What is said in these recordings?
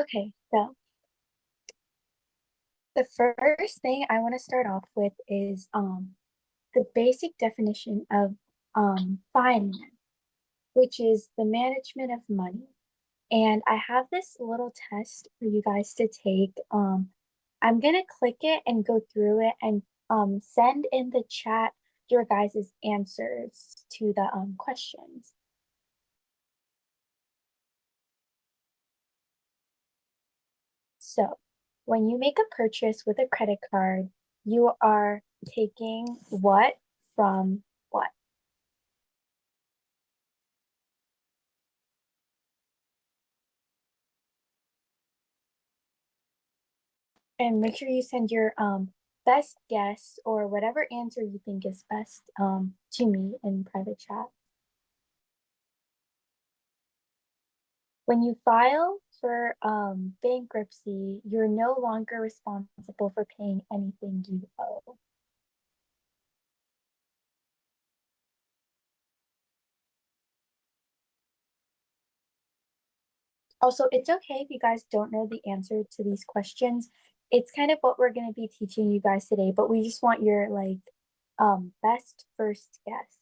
Okay, so the first thing I want to start off with is the basic definition of finance, which is the management of money. And I have this little test for you guys to take. I'm gonna click it and go through it and send in the chat your guys' answers to the questions. So when you make a purchase with a credit card, you are taking what from what? And make sure you send your best guess or whatever answer you think is best to me in private chat. When you file for bankruptcy, you're no longer responsible for paying anything you owe. Also, it's okay if you guys don't know the answer to these questions. It's kind of what we're going to be teaching you guys today, but we just want your best first guess.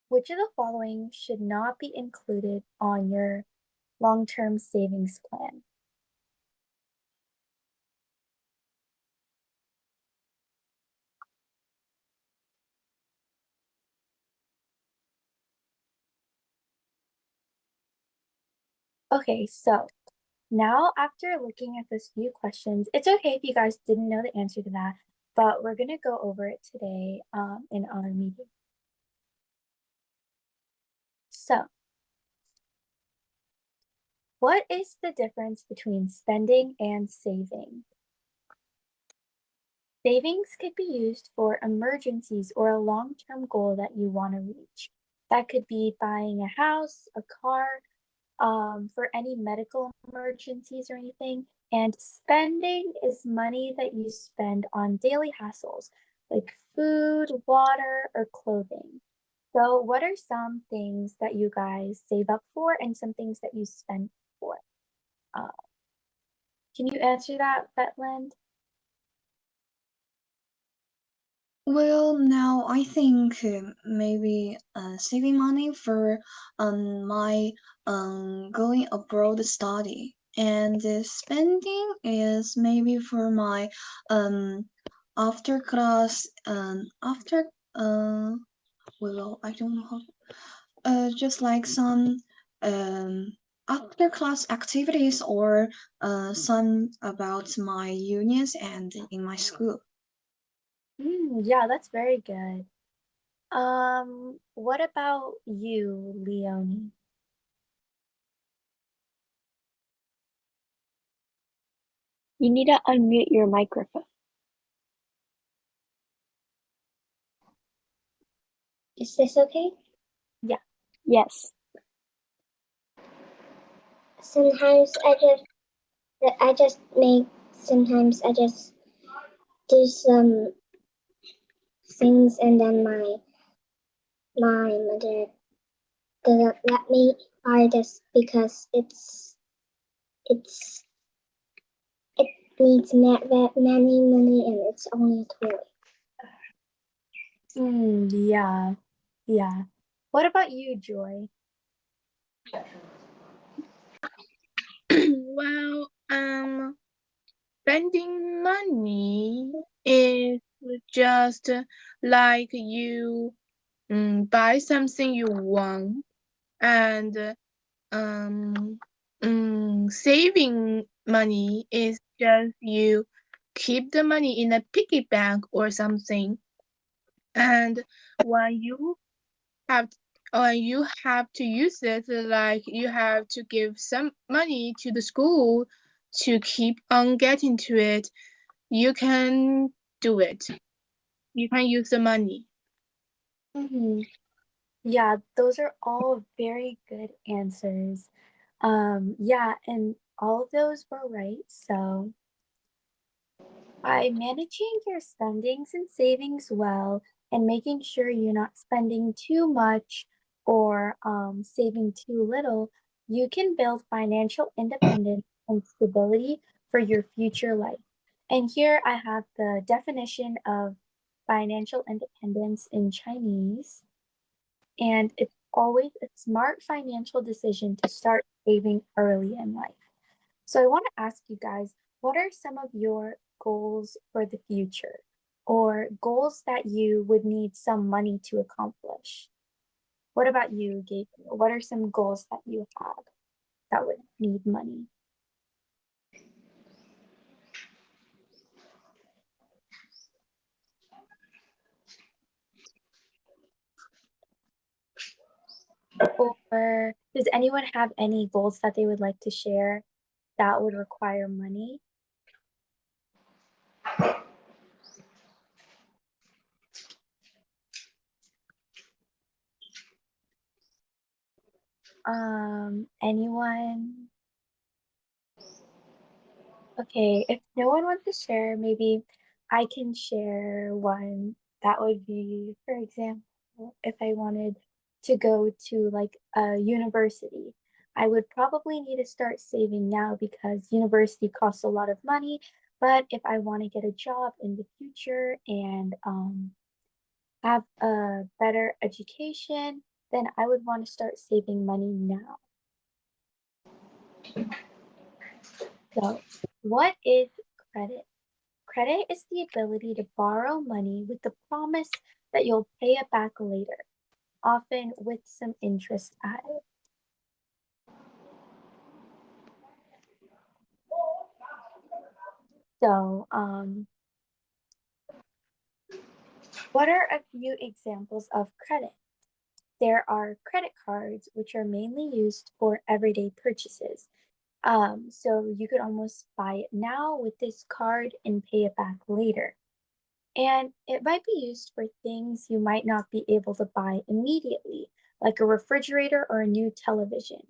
Which of the following should not be included on your long-term savings plan? Okay, so now after looking at those few questions, it's okay if you guys didn't know the answer to that, but we're gonna go over it today in our meeting. So, what is the difference between spending and saving? Savings could be used for emergencies or a long-term goal that you want to reach. That could be buying a house, a car, for any medical emergencies or anything. And spending is money that you spend on daily hassles like food, water, or clothing. So, what are some things that you guys save up for and some things that you spend for? Uh, can you answer that, Betland? Well, now I think maybe saving money for my going abroad study, and spending is maybe for my after class after well, I don't know how just like some after class activities or some about my unions and in my school. Yeah, that's very good. What about you, Leonie? You need to unmute your microphone. Is this okay? Yeah. Yes. Sometimes sometimes I just do some things and then my mother doesn't let me buy this because it needs many money and it's only a toy. Yeah. Yeah. What about you, Joy? Well, spending money is just like you buy something you want, and saving money is just you keep the money in a piggy bank or something, and when you have you have to use it, like you have to give some money to the school to keep on getting to it, you can do it. You can use the money. Yeah, those are all very good answers. Yeah, and all of those were right. So by managing your spendings and savings well, and making sure you're not spending too much or saving too little, you can build financial independence and stability for your future life. And here I have the definition of financial independence in Chinese. And it's always a smart financial decision to start saving early in life. So I want to ask you guys, what are some of your goals for the future or goals that you would need some money to accomplish? What about you, Gabriel? What are some goals that you have that would need money? Or does anyone have any goals that they would like to share that would require money? Anyone? Okay, if no one wants to share, maybe I can share one. That would be, for example, if I wanted to go to like a university, I would probably need to start saving now because university costs a lot of money. But if I want to get a job in the future and have a better education, then I would want to start saving money now. So, what is credit? Credit is the ability to borrow money with the promise that you'll pay it back later, often with some interest added. So, what are a few examples of credit? There are credit cards, which are mainly used for everyday purchases. So you could almost buy it now with this card and pay it back later. And it might be used for things you might not be able to buy immediately, like a refrigerator or a new television.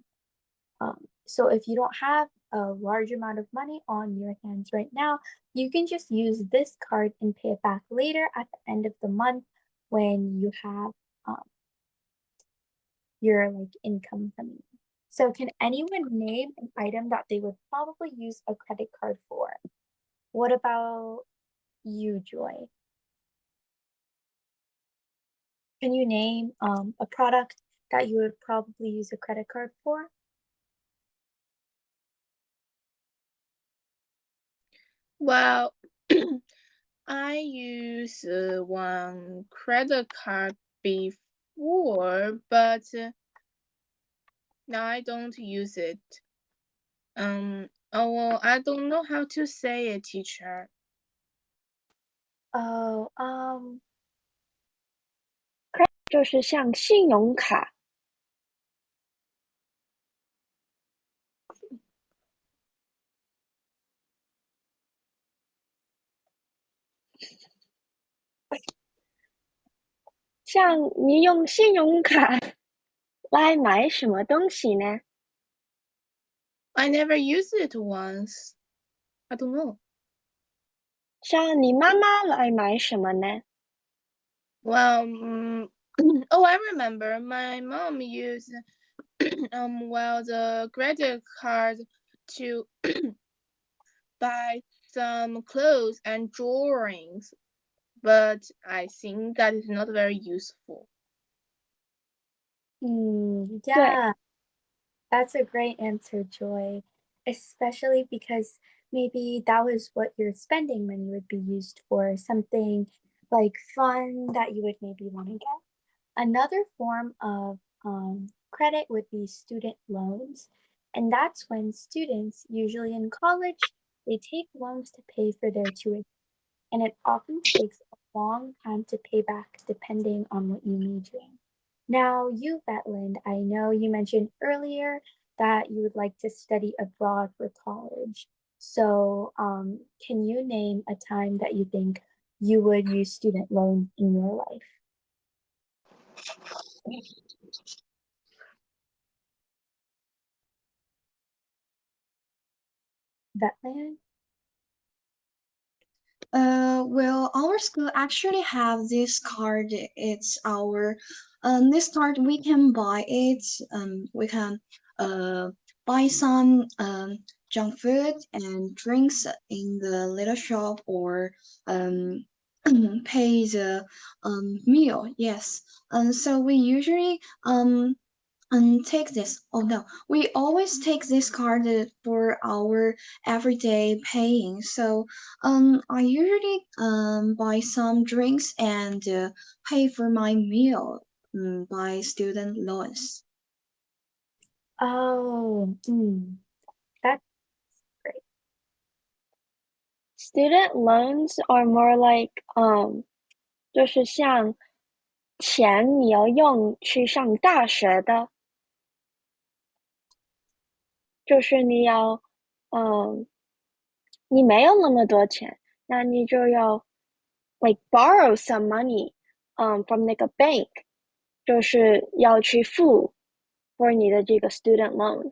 So if you don't have a large amount of money on your hands right now, you can just use this card and pay it back later at the end of the month when you have um, your like income coming in. So can anyone name an item that they would probably use a credit card for? What about you, Joy? Can you name a product that you would probably use a credit card for? Well, I used one credit card before, but now I don't use it. Oh, well, I don't know how to say it, teacher. Oh, 就是像信用卡，像你用信用卡来买什么东西呢？ I never used it once. I don't know. 像你妈妈来买什么呢？ Well, oh, I remember my mom used well the credit card to buy some clothes and drawings, but I think that is not very useful.对， yeah, that's a great answer, Joy. Especially because maybe that was what your spending money would be used for, something like fun that you would maybe want to get. Another form of credit would be student loans, and that's when students, usually in college, they take loans to pay for their tuition, and it often takes a long time to pay back depending on what you major in. Now, you, Betland, I know you mentioned earlier that you would like to study abroad for college. So, can you name a time that you think you would use student loans in your life? Betland? Well, our school actually have this card. It's our this card we can buy it. We can uh buy some junk food and drinks in the little shop or um pay the meal. Yes. So we usually take this. Oh no, we always take this card for our everyday paying. So I usually buy some drinks and pay for my meal by student loans. Oh, that's great. Student loans are more like 就是像钱你要用去上大学的，就是你要你没有那么多钱，那你就要 like borrow some money from 那个 bank，就是要去付 for 你的这个 student loan，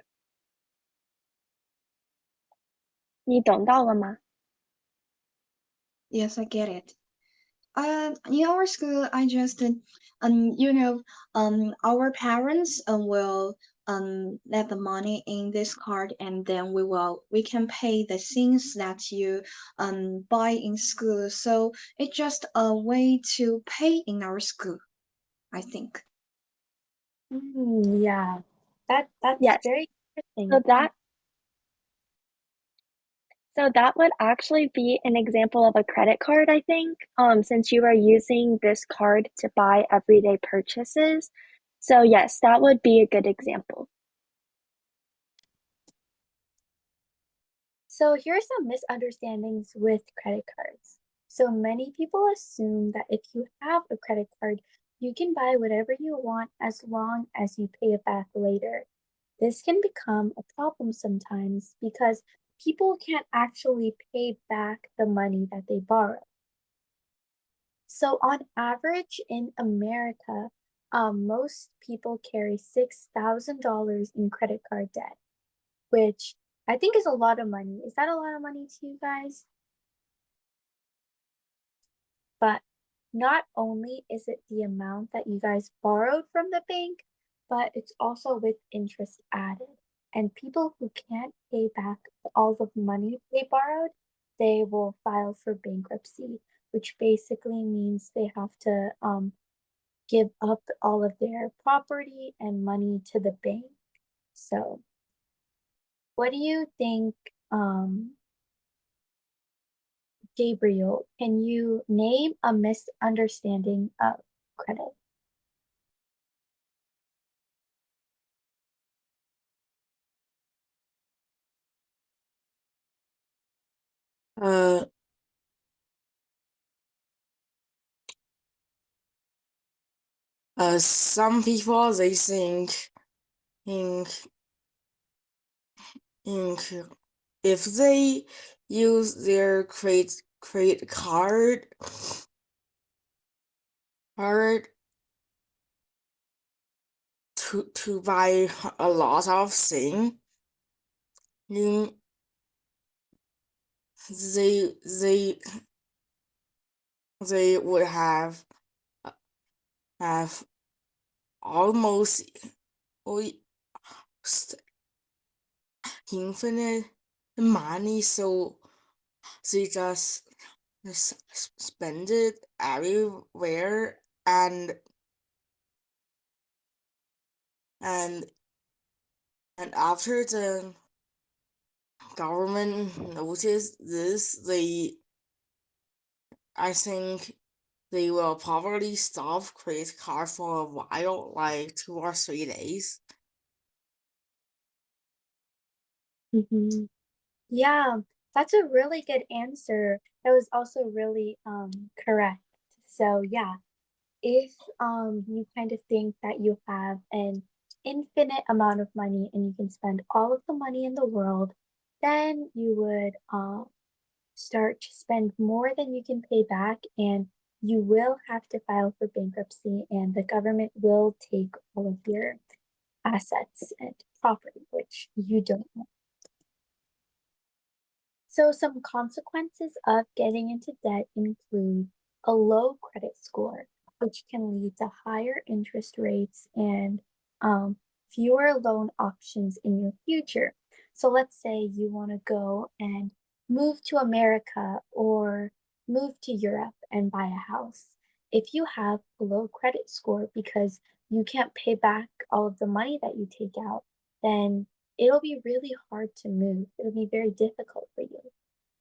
你懂到了吗？ Yes, I get it. In our school, I just, you know, our parents will let the money in this card, and then we can pay the things that you buy in school. So it's just a way to pay in our school, I think. Yeah, that's Yes. very So interesting. that would actually be an example of a credit card, I think, since you are using this card to buy everyday purchases. So yes, that would be a good example. So here are some misunderstandings with credit cards. So many people assume that if you have a credit card, you can buy whatever you want as long as you pay it back later. This can become a problem sometimes because people can't actually pay back the money that they borrow. So on average in America, most people carry $6,000 in credit card debt, which I think is a lot of money. Is that a lot of money to you guys? But not only is it the amount that you guys borrowed from the bank, but it's also with interest added. And people who can't pay back all the money they borrowed, they will file for bankruptcy, which basically means they have to give up all of their property and money to the bank. So, what do you think, Gabriel? Can you name a misunderstanding of credit? Uh, some people they think think if they use their credit card to buy a lot of things, then they they they would have almost infinite money, so they just spend it everywhere, and and after the government noticed this, I think they will probably stop credit card for a while, like 2 or 3 days. Yeah, that's a really good answer. That was also really correct. So yeah, if you kind of think that you have an infinite amount of money and you can spend all of the money in the world, then you would start to spend more than you can pay back, and you will have to file for bankruptcy, and the government will take all of your assets and property, which you don't want. So, some consequences of getting into debt include a low credit score, which can lead to higher interest rates and fewer loan options in your future. So, let's say you want to go and move to America or move to Europe and buy a house. If you have a low credit score because you can't pay back all of the money that you take out, then it'll be really hard to move. It'll be very difficult for you.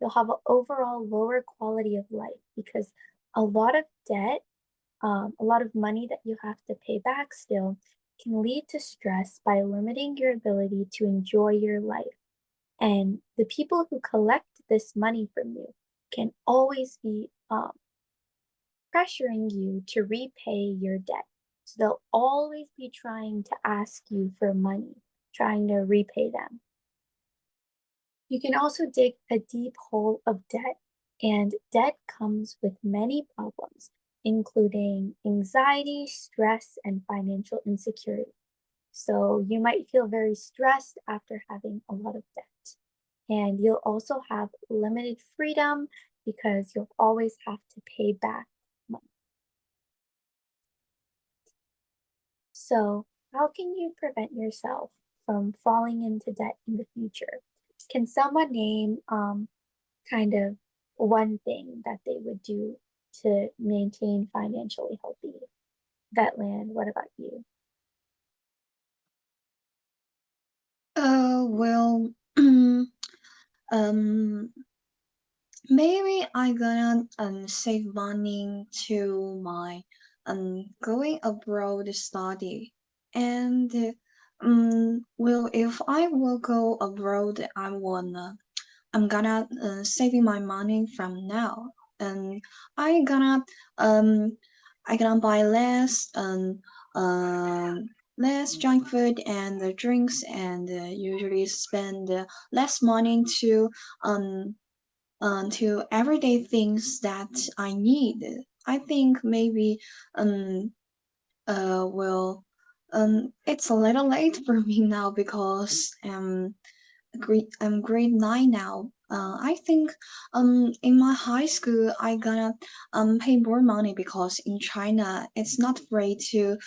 You'll have an overall lower quality of life because a lot of debt, a lot of money that you have to pay back still can lead to stress by limiting your ability to enjoy your life. And the people who collect this money from you can always be pressuring you to repay your debt. So they'll always be trying to ask you for money, trying to repay them. You can also dig a deep hole of debt, and debt comes with many problems, including anxiety, stress, and financial insecurity. So you might feel very stressed after having a lot of debt. And you'll also have limited freedom because you'll always have to pay back money. So, how can you prevent yourself from falling into debt in the future? Can someone name kind of one thing that they would do to maintain financially healthy? Vetland, what about you? Well, um, maybe I gonna save money to my going abroad study, and well, if I will go abroad, I'm gonna saving my money from now, and I gonna um I gonna buy less junk food and drinks, and usually spend less money to everyday things that I need. I think maybe um well it's a little late for me now because grade 9 now. I think in my high school I gonna pay more money because in China it's not free to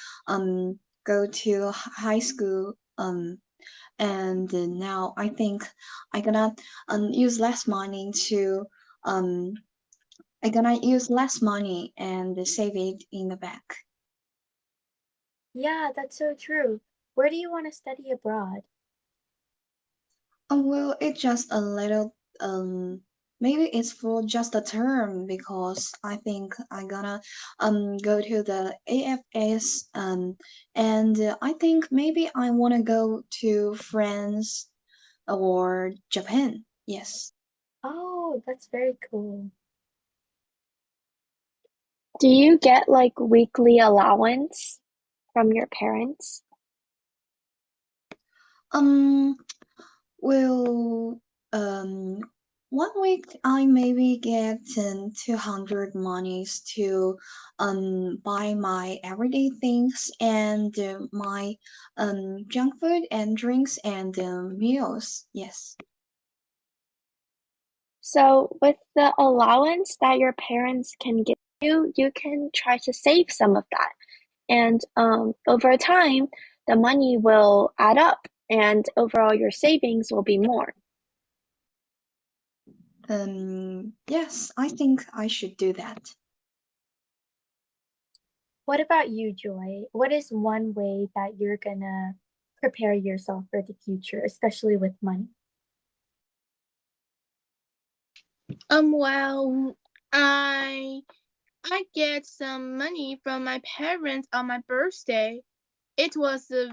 go to high school and now I think I gonna use less money to um I gonna use less money and save it in the bank. Yeah, that's so true. Where do you want to study abroad? Well, it's just a little, maybe it's for just a term because I think I gonna go to the AFS and I think maybe I wanna go to France or Japan. Yes. Oh, that's very cool. Do you get like weekly allowance from your parents? Um. Well, um, 1 week I maybe get 200 monies to buy my everyday things and my junk food and drinks and meals. Yes. So with the allowance that your parents can give you, you can try to save some of that. And over time, the money will add up and overall your savings will be more. Yes, I think I should do that. What about you, Joy? What is one way that you're gonna prepare yourself for the future, especially with money? Well, I get some money from my parents on my birthday. It was a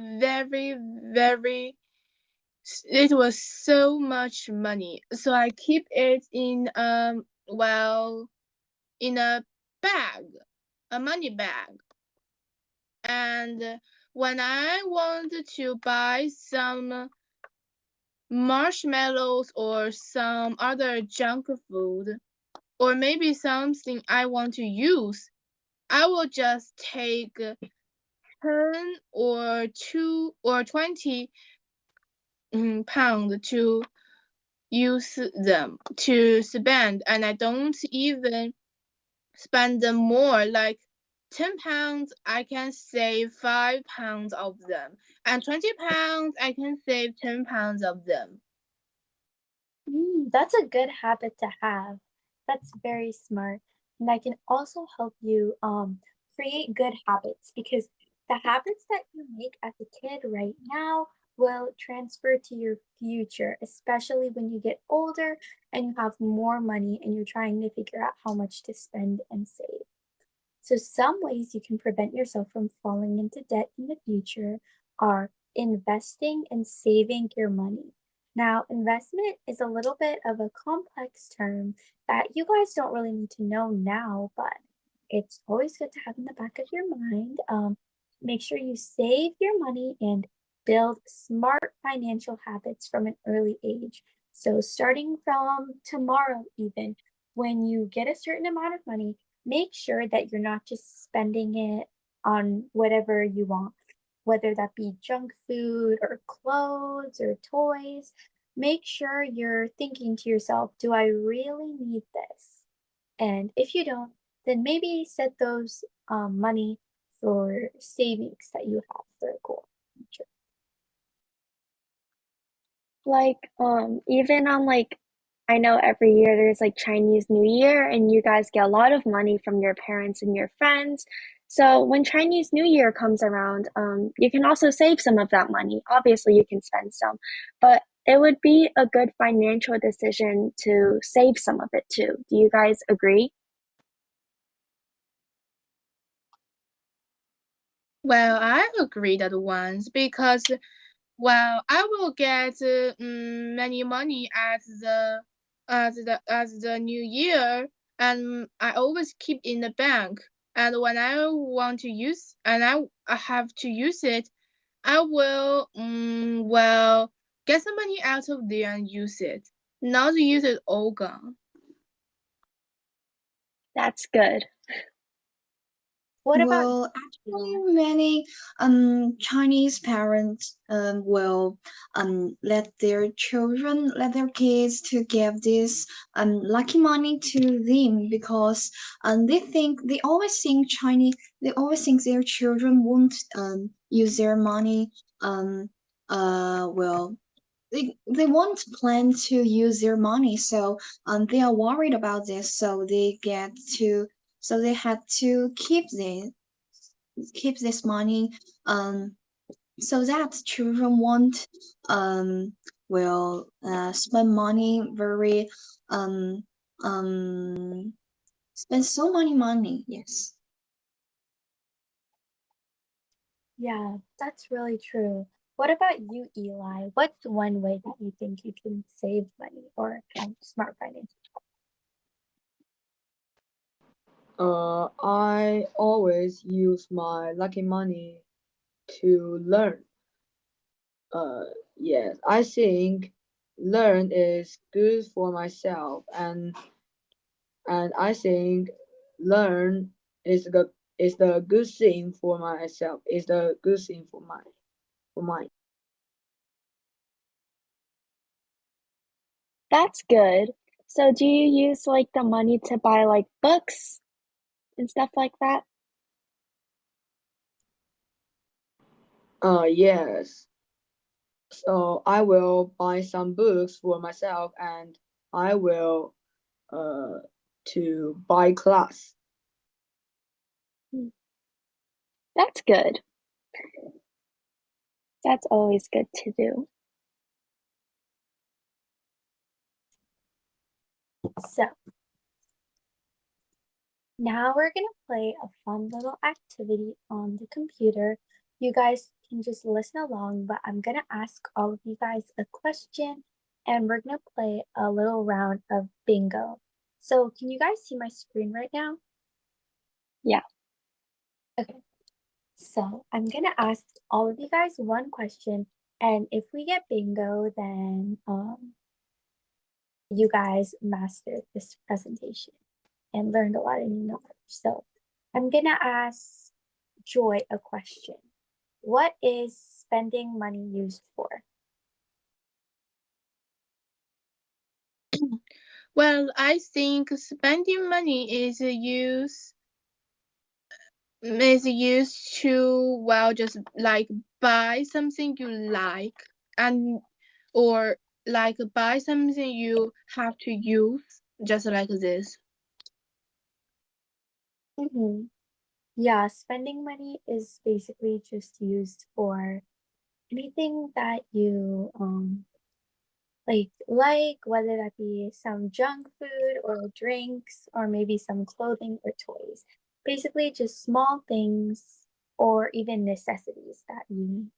it was so much money. So I keep it in in a bag, a money bag. And when I want to buy some marshmallows or some other junk food, or maybe something I want to use, I will just take 10 or 2 or 20 pound to use them to spend, and I don't even spend them more. Like £10, I can save £5 of them, and £20, I can save £10 of them. That's a good habit to have. That's very smart. And that can also help you create good habits because the habits that you make as a kid right now will transfer to your future, especially when you get older and you have more money and you're trying to figure out how much to spend and save. So some ways you can prevent yourself from falling into debt in the future are investing and saving your money. Now, investment is a little bit of a complex term that you guys don't really need to know now, but it's always good to have in the back of your mind. Make sure you save your money and build smart financial habits from an early age. So, starting from tomorrow, even when you get a certain amount of money, make sure that you're not just spending it on whatever you want, whether that be junk food or clothes or toys. Make sure you're thinking to yourself, do I really need this? And if you don't, then maybe set those money for savings that you have for a goal. Sure. Like even on like I know every year there's like Chinese New Year and you guys get a lot of money from your parents and your friends. So when Chinese New Year comes around, you can also save some of that money. Obviously, you can spend some, but it would be a good financial decision to save some of it too. Do you guys agree? Well, I agree that once because well, I will get many money as the New Year, and I always keep in the bank. And when I want to use and I have to use it, I will well get some money out of there and use it. Not use it all gone. That's good. What about Well, you? actually, many Chinese parents will let their kids to give this lucky money to them because they always think their children won't use their money um well they won't plan to use their money, so they are worried about this, so they had to keep this money um so that children won't spend money very um um spend so many money. Yes. Yeah, that's really true. What about you, Eli? What's one way that you think you can save money or have smart finance? I always use my lucky money to learn. Uh, yes, I think learn is good for myself, and I think learn is the good thing for myself. Is the good thing for mine. That's good. So do you use like the money to buy like books and stuff like that? Yes. So I will buy some books for myself, and I will uh to buy class. Hmm, that's good. That's always good to do. So now we're gonna play a fun little activity on the computer. You guys can just listen along, but I'm gonna ask all of you guys a question and we're gonna play a little round of bingo. So can you guys see my screen right now? Yeah. Okay. So I'm gonna ask all of you guys one question, and if we get bingo, then you guys mastered this presentation and learned a lot of new knowledge. So I'm gonna ask Joy a question. What is spending money used for? Well, I think spending money is used to, well, just like buy something you like, and or like buy something you have to use, just like this. Mm-hmm. Yeah, spending money is basically just used for anything that you like, whether that be some junk food or drinks or maybe some clothing or toys. Basically just small things or even necessities that you need.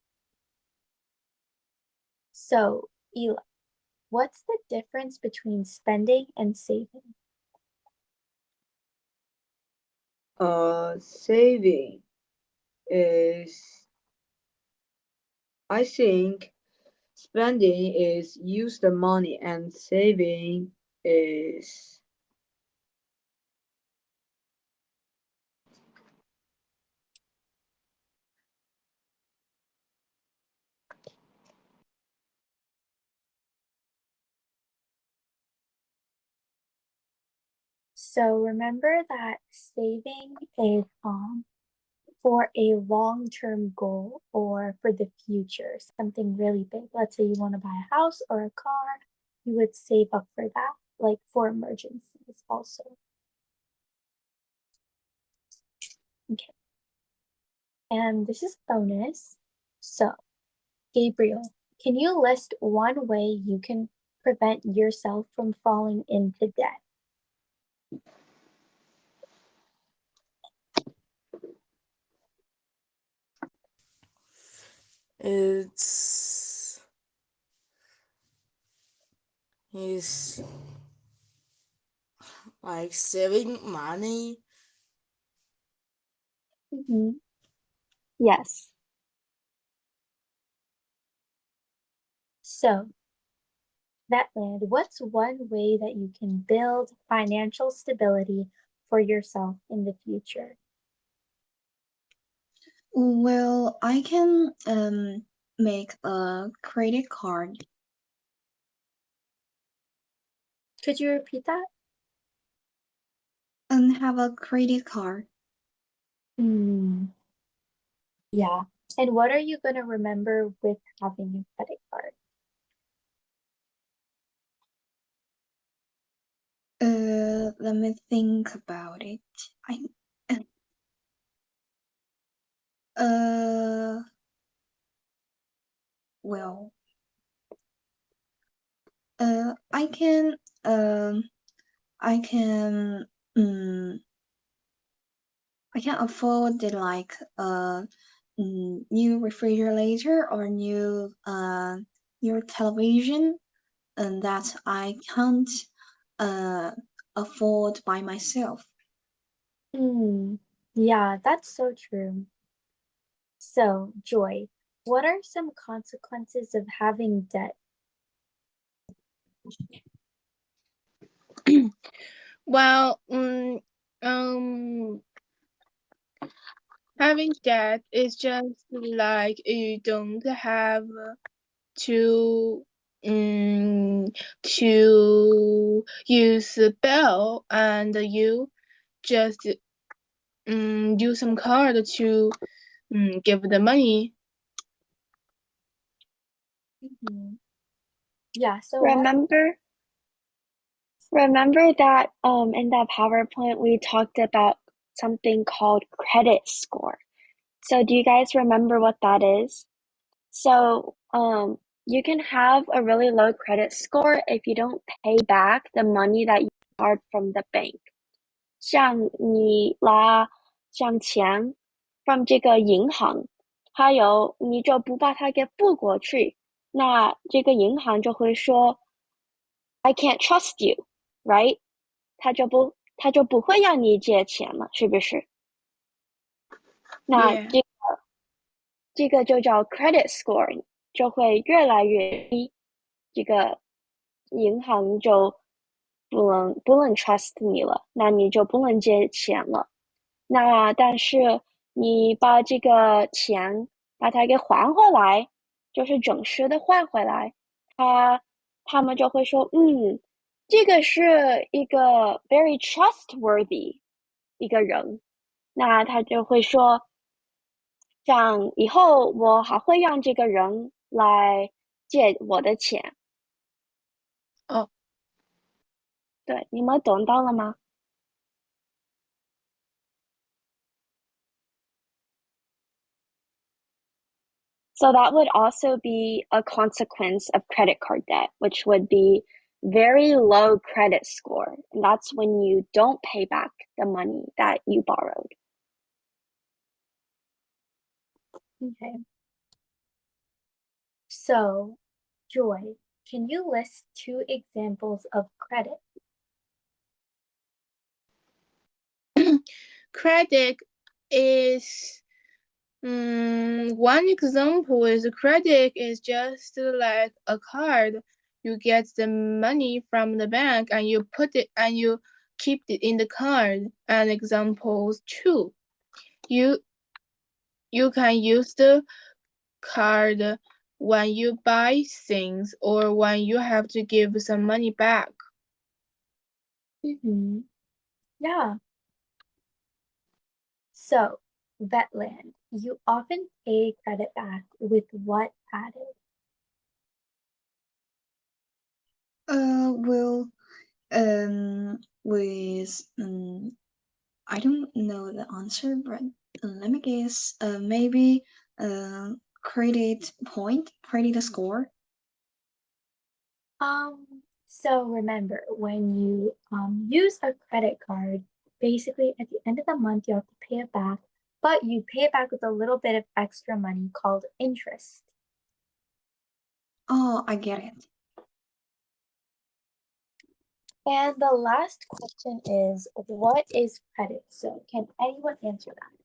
So, Ela, what's the difference between spending and saving? Saving is, I think, spending is use the money, and saving is, So remember that saving is for a long-term goal or for the future, something really big. Let's say you want to buy a house or a car, you would save up for that, like for emergencies also. Okay. And this is bonus. So, Gabriel, can you list one way you can prevent yourself from falling into debt? It's is like saving money. Mm-hmm. Yes. So, Vetland, what's one way that you can build financial stability for yourself in the future? Well, I can make a credit card Could you repeat that? and have a credit card. Hmm. Yeah. And what are you going to remember with having a credit card? Let me think about it. I uh well I can I can um I can afford the like new refrigerator or new television, and that I can't uh afford by myself. Hmm. Yeah, that's so true. So, Joy, what are some consequences of having debt? Well, having debt is just like you don't have to um, to use the bill, and you just use some card to give the money. Mhm. Yeah, so what? Remember remember that in that PowerPoint we talked about something called credit score. So do you guys remember what that is? So you can have a really low credit score if you don't pay back the money that you borrowed from the bank. 像你拿像钱 from 这个银行，还有你就不把它给付过去，那这个银行就会说 I can't trust you, right? 他就不会要你借钱了，是不是？那 Yeah. 这个就叫 credit score，就会越来越低，这个银行就不能 trust 你了，那你就不能借钱了。那但是你把这个钱把它给还回来，就是准时的还回来，他他们就会说，这个是一个 very trustworthy 一个人，那他就会说，像以后我还会让这个人来借我的钱。哦，对，你们懂到了吗？So that would also be a consequence of credit card debt, which would be very low credit score. And that's when you don't pay back the money that you borrowed. Okay. So, Joy, can you list 2 examples of credit? Credit is one example is credit is just like a card. You get the money from the bank and you put it and you keep it in the card. And examples two, you can use the card when you buy things or when you have to give some money back. Mm-hmm. Yeah. So, Vetland, you often pay credit back with what added? Well, with I don't know the answer, but let me guess. Maybe credit point, credit score. So remember, when you use a credit card, basically at the end of the month you have to pay it back, but you pay it back with a little bit of extra money called interest. Oh, I get it. And the last question is, what is credit? So can anyone answer that?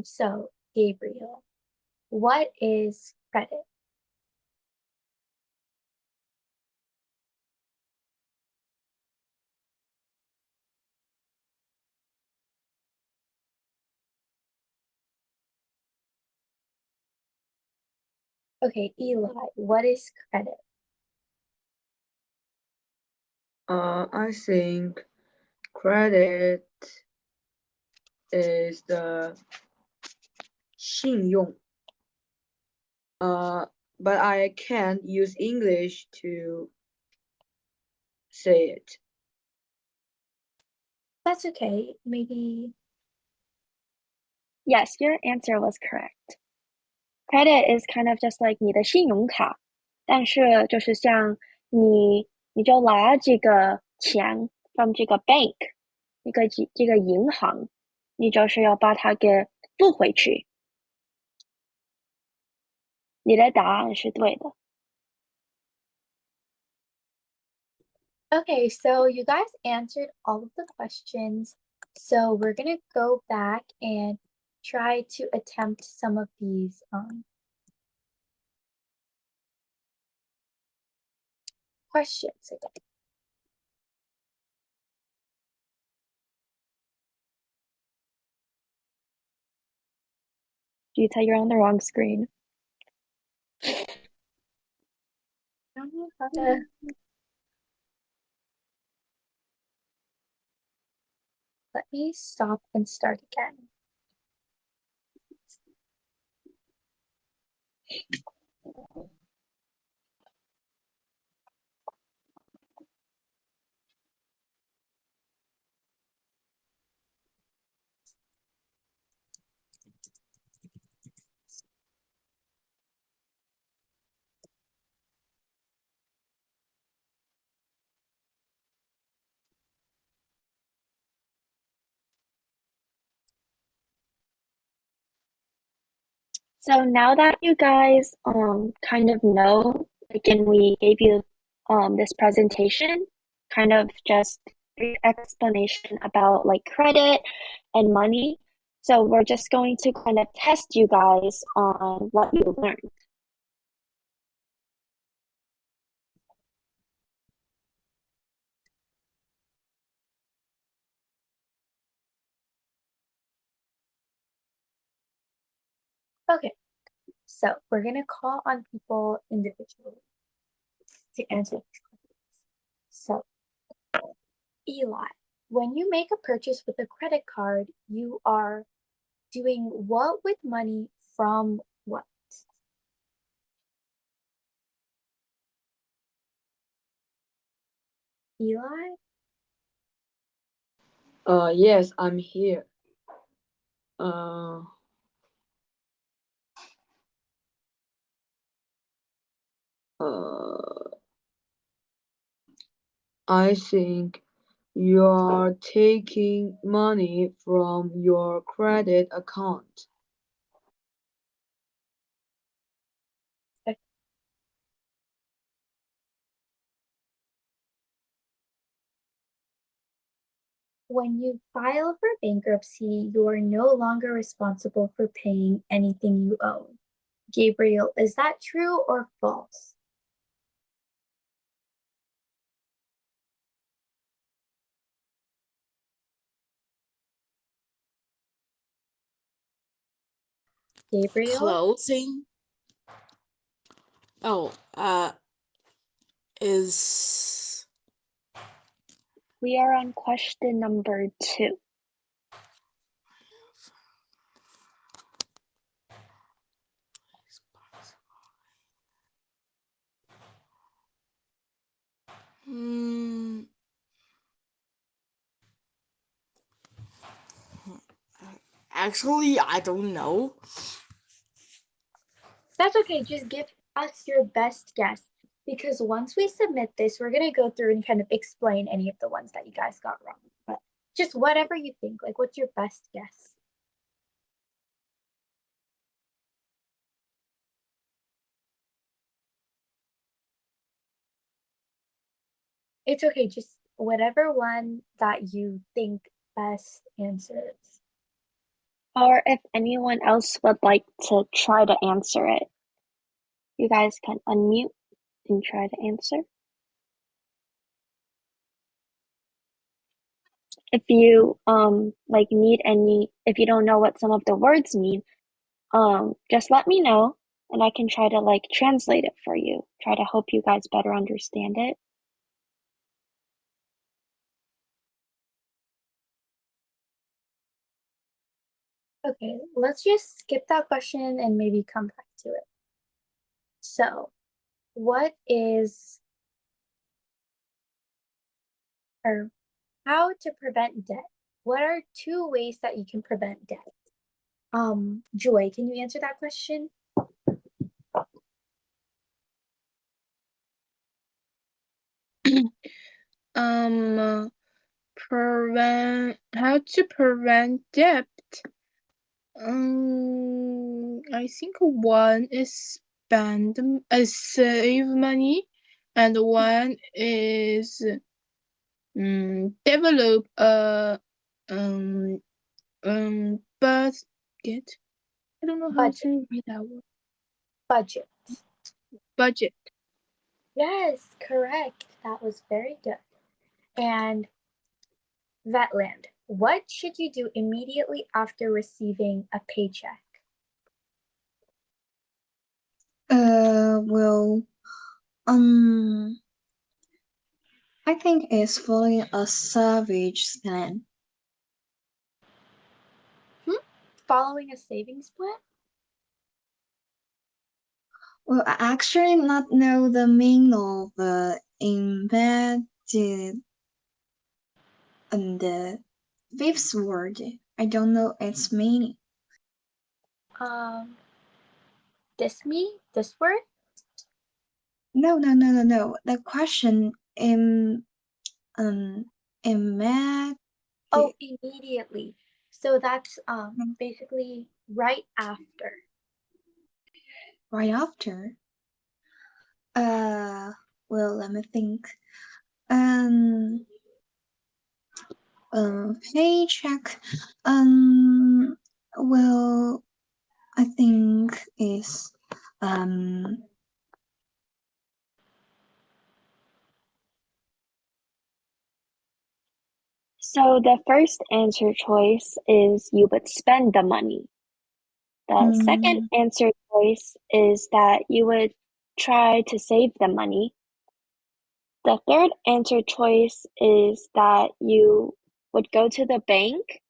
So Gabriel, what is credit? Okay, Eli, what is credit? I think credit is the 信用. But I can't use English to say it. That's okay. Maybe. Yes, your answer was correct. Credit is kind of just like 你的信用卡，但是就是像你就拿这个钱 from 这个 bank，这个银行，你就是要把它给付回去。你的答案是对的。Okay, so you guys answered all of the questions. So we're gonna go back and try to attempt some of these questions again. Gita, you're on the wrong screen. I don't know how to. Let me stop and start again. So now that you guys kind of know, again, we gave you this presentation, kind of just brief explanation about like credit and money. So we're just going to kind of test you guys on what you learned. Okay, so we're gonna call on people individually to answer these questions. So, Eli, when you make a purchase with a credit card, you are doing what with money from what? Eli? Yes, I'm here. Uh, uh, I think you're taking money from your credit account. When you file for bankruptcy, you are no longer responsible for paying anything you own. Gabriel, is that true or false? Gabriel? Clothing. Oh, is We are on question number 2. hmm. Actually, I don't know. That's okay, just give us your best guess. Because once we submit this, we're gonna go through and kind of explain any of the ones that you guys got wrong. But just whatever you think, like what's your best guess? It's okay, just whatever one that you think best answers. Or if anyone else would like to try to answer it, you guys can unmute and try to answer. If you if you don't know what some of the words mean, just let me know and I can try to translate it for you. Try to help you guys better understand it. Okay, let's just skip that question and maybe come back to it. So, what is or how to prevent debt? What are 2 ways that you can prevent debt? Joy, can you answer that question? um how to prevent debt. I think one is save money, and one is develop a um budget. I don't know how Budget. to read that word. Budget. Budget. Yes, correct. That was very good. And Vetland, what should you do immediately after receiving a paycheck? Well, um, I think it's following a savage plan. Following a savings plan? Well, I actually not know the meaning of embedded and the fifth word. I don't know its meaning. Um, this word? No. The question um embedded Oh, immediately. So that's basically right after. right after. Uh, well, let me think. Um, paycheck. Um, well, I think is um So the first answer choice is you would spend the money. The second answer choice is that you would try to save the money. The third answer choice is that you would go to the bank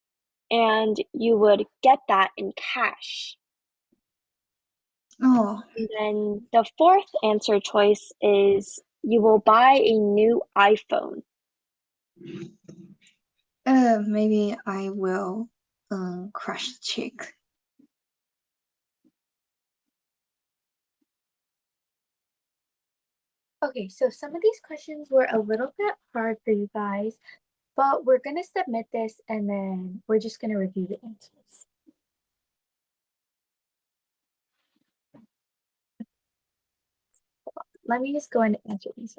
and you would get that in cash. Oh, And then the fourth answer choice is you will buy a new iPhone. maybe I will crush the chick. Okay, so some of these questions were a little bit hard for you guys, but we're gonna submit this and then we're just gonna review the answers. Let me just go and answer these.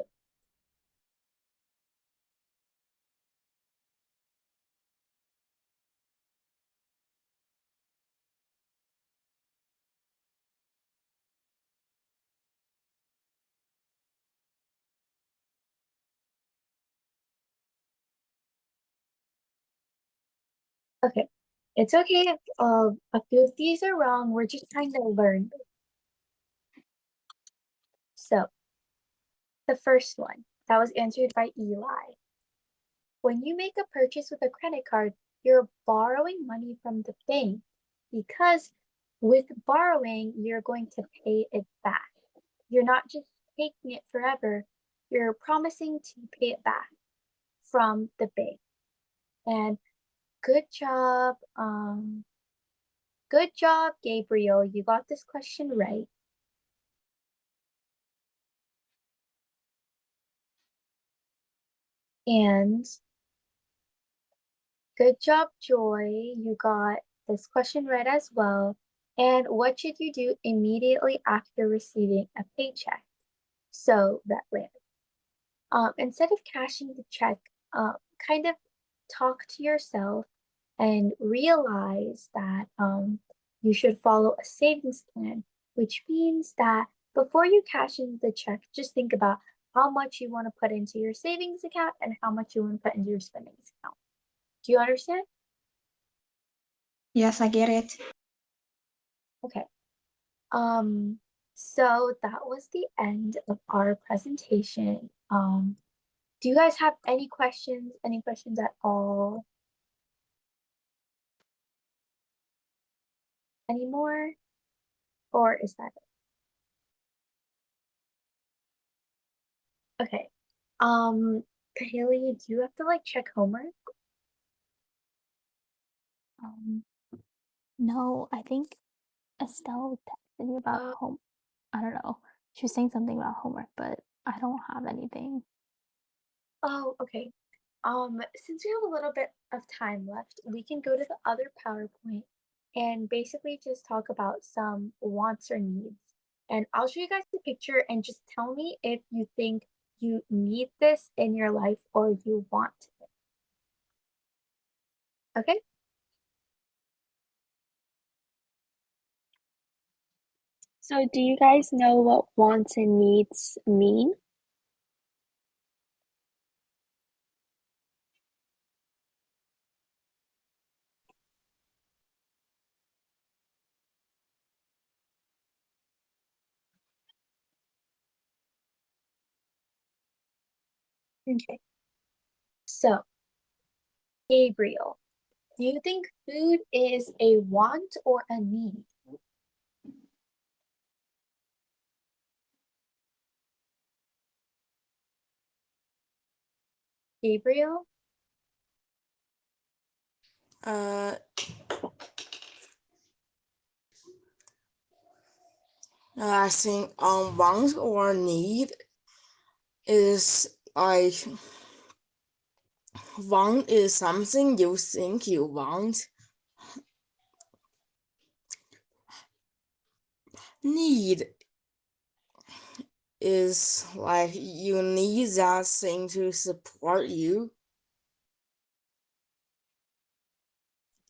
Okay, it's okay if a few of these are wrong. We're just trying to learn. So, the first one that was answered by Eli. When you make a purchase with a credit card, you're borrowing money from the bank because with borrowing, you're going to pay it back. You're not just taking it forever, you're promising to pay it back from the bank. And good job, Gabriel. You got this question right. And good job, Joy. You got this question right as well. And what should you do immediately after receiving a paycheck? So that way, instead of cashing the check, kind of talk to yourself and realize that you should follow a savings plan, which means that before you cash in the check, just think about how much you want to put into your savings account and how much you want to put into your spendings account. Do you understand? Yes, I get it. Okay. So that was the end of our presentation. Do you guys have any questions? Any questions at all? Any more? Or is that it? Okay. Paheli, do you have to like check homework? Um, no, I think Estelle texted you about Uh, home. I don't know. She was saying something about homework, but I don't have anything. oh, okay. Since we have a little bit of time left, we can go to the other PowerPoint and basically just talk about some wants or needs. And I'll show you guys the picture and just tell me if you think you need this in your life or you want it. Okay? So do you guys know what wants and needs mean? Okay. So, Gabriel, do you think food is a want or a need? Gabriel? Uh, I think want or need is like want is something you think you want. Need is like you need that thing to support you.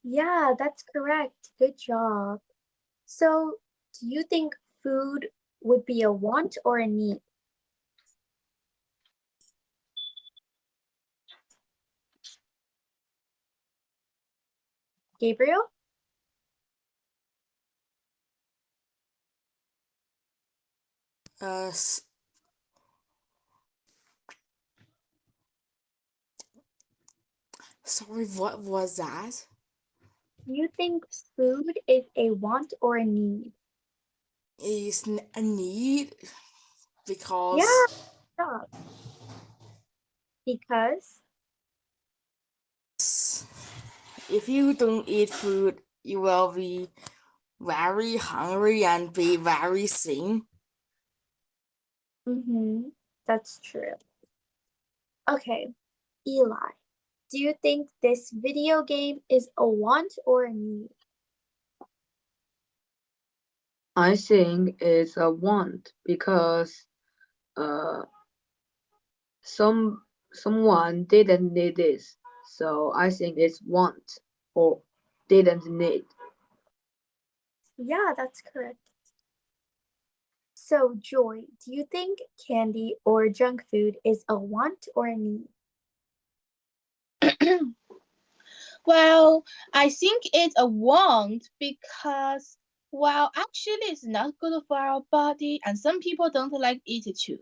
Yeah, that's correct. Good job. So, do you think food would be a want or a need? Gabriel? Uh, sorry, what was that? Do you think food is a want or a need? Is a need Yeah, because stop. Because if you don't eat food, you will be very hungry and be very thin. that's true. Okay, Eli, do you think this video game is a want or a need? I think it's a want because uh someone didn't need this, so I think it's want or didn't need. Yeah, that's correct. So, Joy, do you think candy or junk food is a want or a need? Well, I think it's a want because, well, actually it's not good for our body and some people don't like it too.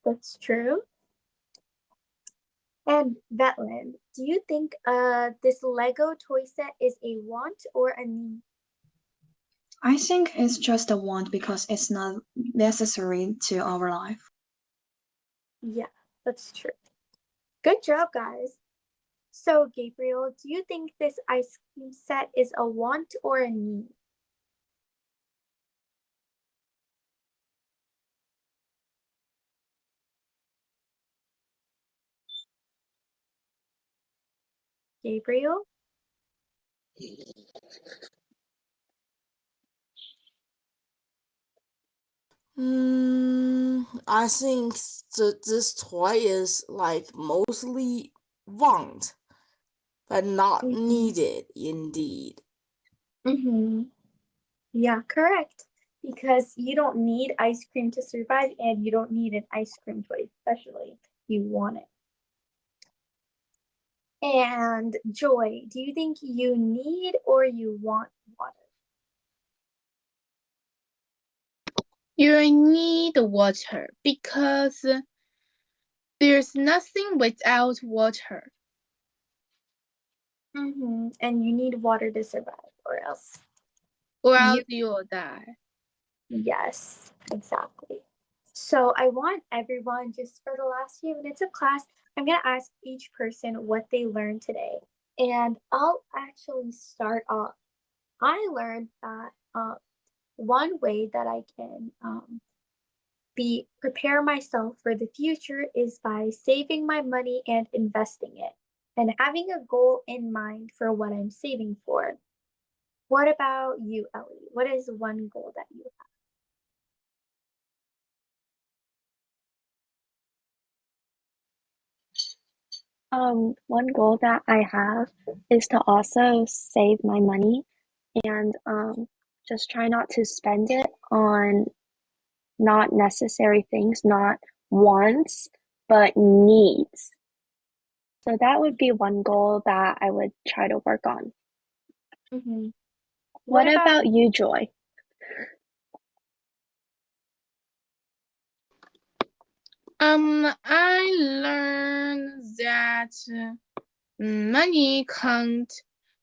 That's true. And Vetland, do you think this Lego toy set is a want or a need? I think it's just a want because it's not necessary to our life. Yeah, that's true. Good job, guys. So, Gabriel, do you think this ice cream set is a want or a need? Gabriel? I think this toy is like mostly want, but not Mm-hmm. needed indeed. Mm-hmm. Yeah, correct. Because you don't need ice cream to survive, and you don't need an ice cream toy, especially if you want it. And Joy, do you think you need or you want water? You need water because there's nothing without water, And you need water to survive, or else or you. else you'll die. Yes, exactly. So I want everyone, just for the last few minutes of class, I'm going to ask each person what they learned today. And I'll actually start off. I learned that one way that I can be prepare myself for the future is by saving my money and investing it and having a goal in mind for what I'm saving for. What about you, Ellie? What is one goal that you One goal that I have is to also save my money and just try not to spend it on not necessary things, not wants, but needs. So that would be one goal that I would try to work on. have? What What about about you, Joy? I learned that money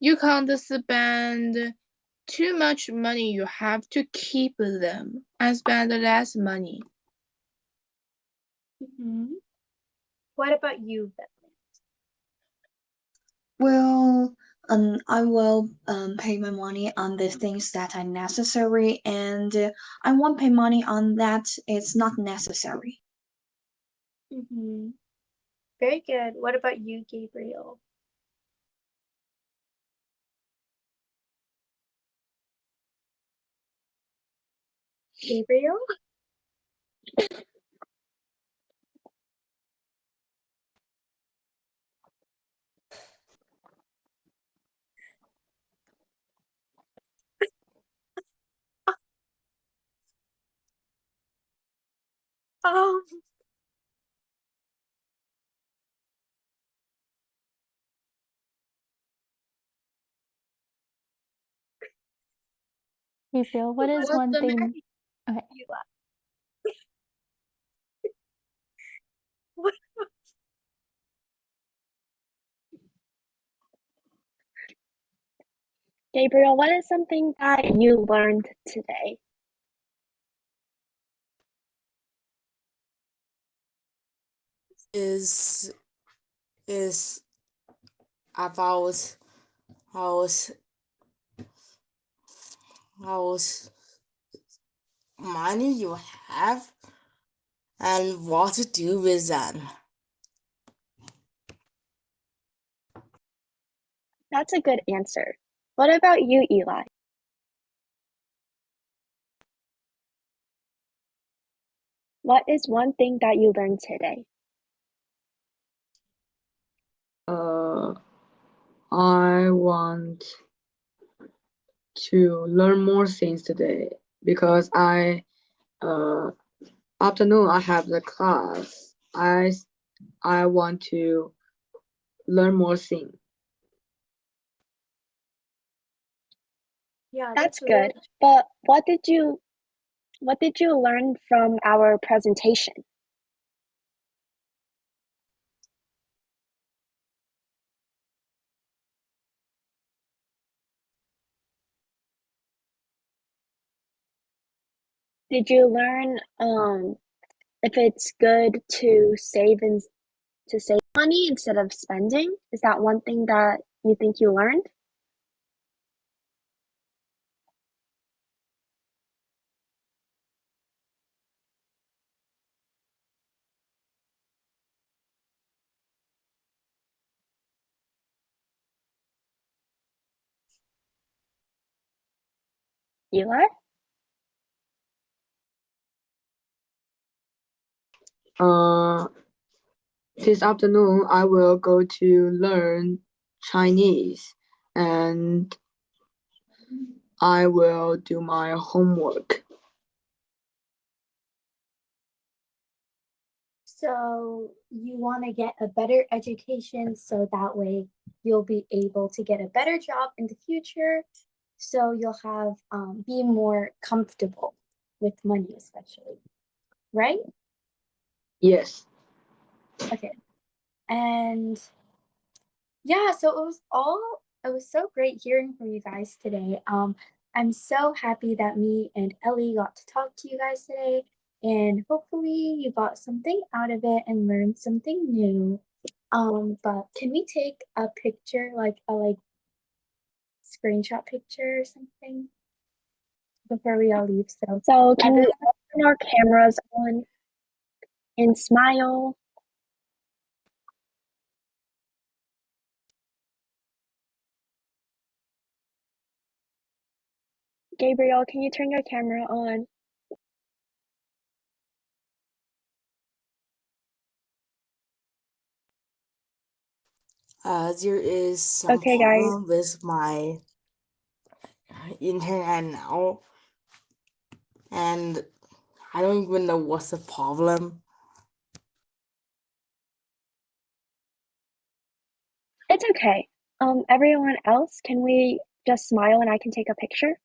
you can't spend too much money. You have to keep them and spend less money. what about you, Beth? Well, I will pay my money on the things that are necessary, and I won't pay money on that it's not necessary. Very good. What about you, Gabriel? Gabriel? Um, Gabriel, what is What's one the thing? matter? Okay. What? Gabriel, what is something that you learned today? Is is about how how money you have and what to do with them. That's a good answer. What about you, Eli? What is one thing that you learned today? Uh, I want to learn more things today because uh afternoon I have the class. I want to learn more things. Yeah, That's that's really good. But what did you learn from our presentation? Did you learn if it's good to save money instead of spending? Is that one thing that you think you learned? Eli? Uh, this afternoon I will go to learn Chinese and I will do my homework. so you want to get a better education so that way you'll be able to get a better job in the future. So you'll have be more comfortable with money, especially, right? Yes. Okay. And yeah, so it was so great hearing from you guys today. I'm so happy that me and Ellie got to talk to you guys today, and hopefully you got something out of it and learned something new. But can we take a picture, like a screenshot picture or something before we all leave? So can we Everyone, turn our cameras on and smile? Gabriel, can you turn your camera on? There is some Okay, guys. problem with my internet now, and I don't even know what's the problem. It's okay. Everyone else, can we just smile and I can take a picture?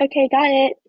Okay, got it.